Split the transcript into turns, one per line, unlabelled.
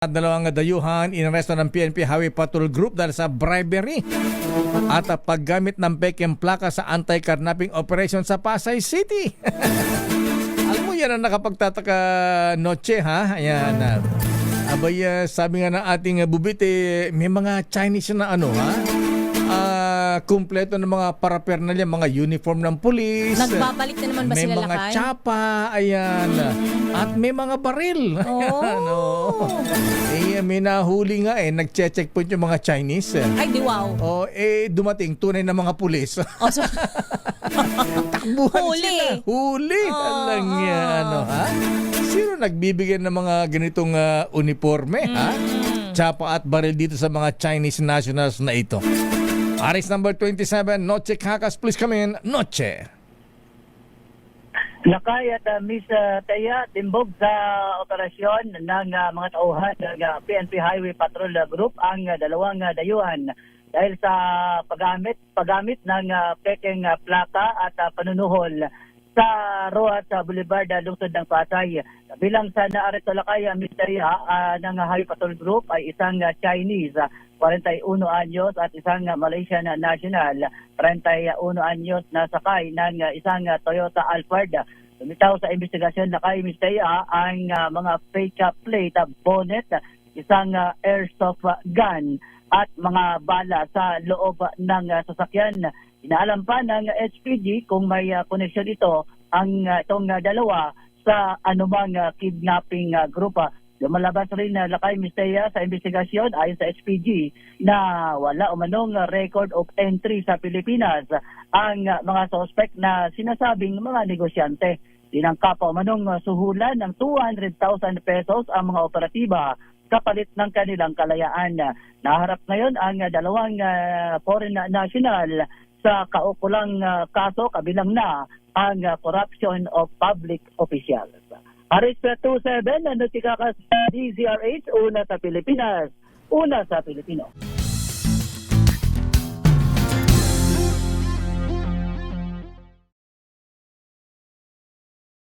Dalawang dayuhan inaresto ng PNP Highway Patrol Group dahil sa bribery at paggamit ng pekeng plaka sa anti-carnapping operation sa Pasay City. Alam mo yan ang nakapagtataka noche, ha? Ayan. Abay, sabi nga ng ating bubite, may mga Chinese na kumpleto ng mga paraphernalia, mga uniform ng pulis.
Nagbabalik na naman ba
may
sila
mga
lakay?
tsapa, ayan. At may mga baril. Ayan, may nahuli nga nagche-checkpoint yung mga Chinese.
Ay, di wow.
Dumating tunay na mga pulis.
So,
Takbuhan
huli.
sila. Huli. Alang yan, ha? Sino nagbibigay ng mga ganitong uniforme, ha? Tsapa at baril dito sa mga Chinese nationals na ito. Aris number 27, Noche Kakas, please come in. Noche.
Lakay at Miss Taya, timbog sa operasyon ng mga tauhan ng PNP Highway Patrol Group ang dalawang dayuhan dahil sa paggamit ng pekeng plaka at panunuhol sa Rojas Boulevard, lungsod ng Pasay. Bilang sa naaresto lakay, Miss Taya ng Highway Patrol Group ay isang Chinese, 41 anyos at isang Malaysian national, 31 anyos na sakay ng isang Toyota Alphard. Lumitaw sa investigasyon na kay Ms. Taya ang mga fake plate bonnet, isang airsoft gun at mga bala sa loob ng sasakyan. Inaalam pa ng HPG kung may koneksyon ito itong dalawa sa anumang kidnapping grupo. Lumalabas rin na lakay Ms. Taya sa investigasyon ayon sa HPG na wala umanong record of entry sa Pilipinas ang mga suspect na sinasabing mga negosyante. Tinangka pa umanong suhulan ng 200,000 pesos ang mga operatiba kapalit ng kanilang kalayaan. Naharap ngayon ang dalawang foreign national sa kaukulang kaso kabilang na ang corruption of public officials. Aris 27, Noche Kakas, DZRH, una sa Pilipinas, una sa Pilipino.